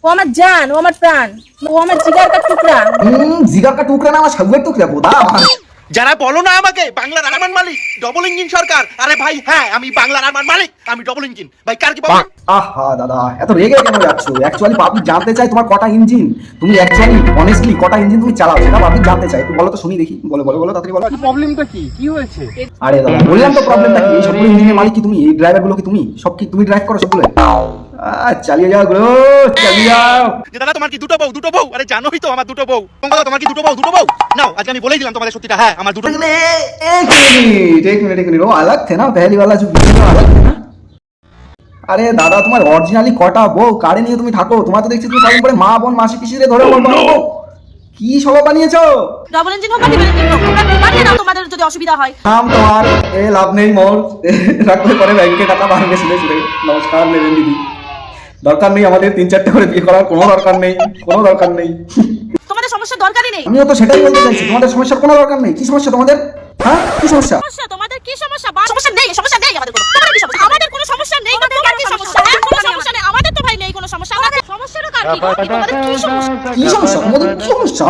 ও আমার জান, ও আমার প্রাণ, ও আমার জিগার কা টুকরা। জিগার কা টুকরা না, আমার সাগুয়ের টুকরা বোদা। যারা বলো না আমাকে বাংলার আরমান মালিক, ডবল ইঞ্জিন সরকার, আরে ভাই হ্যাঁ আমি বাংলার আরমান মালিক, আমি ডবল ইঞ্জিন। ভাই কার কি পাবেন? আহা দাদা এত রেগে কেন যাচ্ছ? অ্যাকচুয়ালি পাবলিক জানতে চাই তোমার কটা ইঞ্জিন, তুমি অ্যাকচুয়ালি অনেস্টলি কটা ইঞ্জিন তুমি চালাও সেটা পাবলিক জানতে চাই। একটু বলো তো শুনি দেখি, বলো বলো বলো তাড়াতাড়ি বলো। প্রবলেমটা কি কি হয়েছে? আরে দাদা বললাম তো প্রবলেমটা কি, এই সবগুলো ইঞ্জিনের মালিক কি তুমি? এই ড্রাইভার গুলো কি তুমি? সব কি তুমি ড্রাইভ করো সবগুলো? চালিয়ে যাও গুলো, চালিয়ে যাও। যে দাদা তোমার কি দুটো বউ? দুটো বউ? আরে জানোই তো আমার দুটো বউ। দাদা তোমার কি দুটো বউ? দুটো বউ? নাও আজকে আমি বলেই দিলাম তোমাদের সত্যিটা, হ্যাঁ আমার দুটো। एक मिनट वो अलग थे ना, पहली वाला जो वीडियो अलग थे ना। আরে দাদা তোমার অরিজিনালি কটা বউ, কারে নিয়ে তুমি থাকো? তোমার তো দেখছি তুমি কদিন পরে মা বোন মাসি পিসিরে ধরে বলবো কি সব বানিয়েছো? ডবল ইঞ্জিন হোক বা ট্রিপল ইঞ্জিন হোক, তোমরা বানিয়ে নাও তোমাদের যদি অসুবিধা হয়। নাম তোমার এ লাভ নেই মোর, রাখলে পরে ব্যাংকে টাকা বাড়বে শুনে শুনে। নমস্কার নেবেন দিদি, দরকার নেই আমাদের 3-4টে করে বিয়ে করার, কোনো দরকার নেই, কোনো দরকার নেই। তোমাদের সমস্যা দরকারই নেই। আমিও তো সেটাই বলতে চাইছি, তোমাদের সমস্যার কোনো দরকার নেই। কি সমস্যা তোমাদের? হ্যাঁ কি সমস্যা? সমস্যা তোমাদের কি সমস্যা? সমস্যা নেই, সমস্যা নেই আমাদের কোনো। তোমাদের কি সমস্যা? আমাদের কোনো সমস্যা নেই। তোমার কি সমস্যা? হ্যাঁ কোনো সমস্যা নেই আমাদের তো ভাই, নেই কোনো সমস্যা। আমাদের সমস্যাটা কার কি? তোমাদের কি সমস্যা? কি সমস্যা তোমাদের? কি সমস্যা?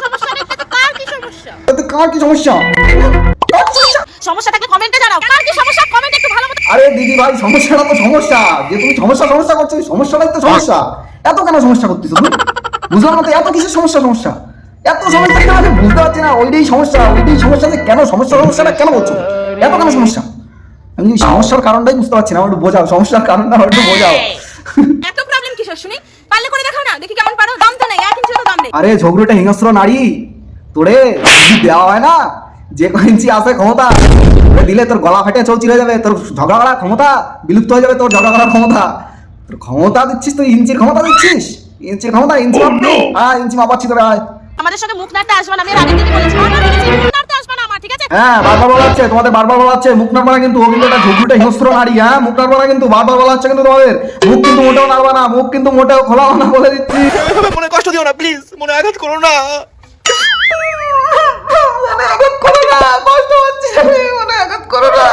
সমস্যা নেই তো কার কি সমস্যা? কার কি সমস্যা? কার কি সমস্যা? সমস্যা থাকলে কমেন্টে জানাও। কার কি সমস্যা কমেন্টে একটু ভালো মতো। আরে দিদি ভাই সমস্যাটা তো সমস্যা, যে তুমি সমস্যা সমস্যা করছো ওই সমস্যাটাই তো সমস্যা। এত কেন সমস্যা করতেছো তুমি? বুঝলাম না তো এত কিসের সমস্যা? সমস্যা এত সমস্যা কেন? আমি বুঝতে পারছি না। ওইটাই সমস্যা, ওইটাই সমস্যাতে কেন সমস্যাটা কেন বলছো? এত কেন সমস্যা? আমি এই সমস্যার কারণটাই বুঝতে পারছি না। আমার একটু বোঝাও সমস্যার কারণটা, আমার একটু বোঝাও। এত প্রবলেম কিসের শুনি? পারলে করে দেখাও না, দেখি কেমন পারো। দাম তো নেই, 1 ইঞ্চিও তো দাম নেই। আরে ঝগড়ুটা হিংস্র নারী, তোরে যদি দেওয়া হয় না যে কয় ইঞ্চি আছে ক্ষমতা, ওরে দিলে তোর গলা ফেটে চৌ চিরে যাবে, তোর ঝগড়া করার ক্ষমতা বিলুপ্ত হয়ে যাবে, তোর ঝগড়া করার ক্ষমতা। তোর ক্ষমতা দিচ্ছিস তুই, ইঞ্চির ক্ষমতা দিচ্ছিস, ইঞ্চির ক্ষমতা, ইঞ্চি ইঞ্চি মাপাচ্ছি তোরা। আমাদের সঙ্গে মুখ নাড়তে আসবে না, আমি এর আগে থেকে বলেছি। আমার নিজে মুখ নাড়তে আসবে না আমার, ঠিক আছে? হ্যাঁ বারবার বলা হচ্ছে তোমাদের, বারবার বলা হচ্ছে মুখ নাড়বা না কিন্তু। ও কিন্তু একটা ঝগড়ুটা হিংস্র নারী, হ্যাঁ মুখ নাড়বা না কিন্তু, বারবার বলা হচ্ছে কিন্তু তোমাদের। মুখ কিন্তু মোটেও নাড়বা না, মুখ কিন্তু মোটেও খোলা না, বলে দিচ্ছি। মনে কষ্ট দিও না প্লিজ, মনে আঘাত করো না। মনে আঘাত করো না, কষ্ট হচ্ছে, মনে আঘাত করো না।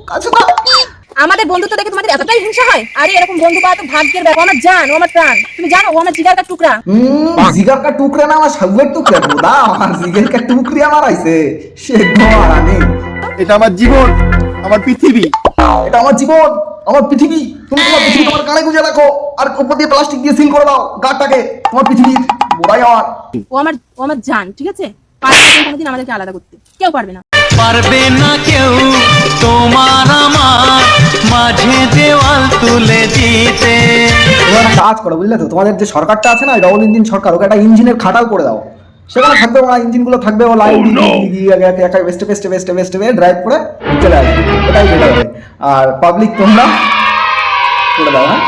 কাছে না। আমাদের বন্ধুত্ব দেখে তোমাদের এতটাই হিংসা হয়? আরে এরকম বন্ধু পাওয়া তো ভাগ্যের ব্যাপার। আমার জান, ও আমার প্রাণ, তুমি জানো ও আমার জিগার কা টুকরা। জিগার কা টুকরা না, আমার সাগুয়ের টুকরা বোদা। আমার জিগার কা টুকরি আমার আইছে, সে গোয়ারানি। এটা আমার জীবন, আমার পৃথিবী। এটা আমার জীবন, আমার পৃথিবী। তুমি তোমার পৃথিবী তোমার কানে গুঁজে রাখো, আর উপর দিয়ে প্লাস্টিক দিয়ে সিল করে দাও গাড়টাকে। তোমার পৃথিবী বোধাই আমার। ও আমার জান, ঠিক আছে? পারবে না কোনোদিন আমাদেরকে আলাদা করতে, কেউ পারবে না। পারবে না কেউ তোমার আমার মাঝে দেওয়াল তুলে দিতে। তোমরা একটা কাজ করো বুঝলে তো, তোমাদের যে সরকারটা আছে না ডবল ইঞ্জিন সরকার, ওকে একটা ইঞ্জিনের খাটাল করে দাও। সেখানে থাকবে ওরা, ইঞ্জিনগুলো থাকবে, ও লাইন একটা বেস্টে ড্রাইভ করে চলে আসবে। এটাই বেটার হবে। আর পাবলিক তোমরা করে দাও, হ্যাঁ।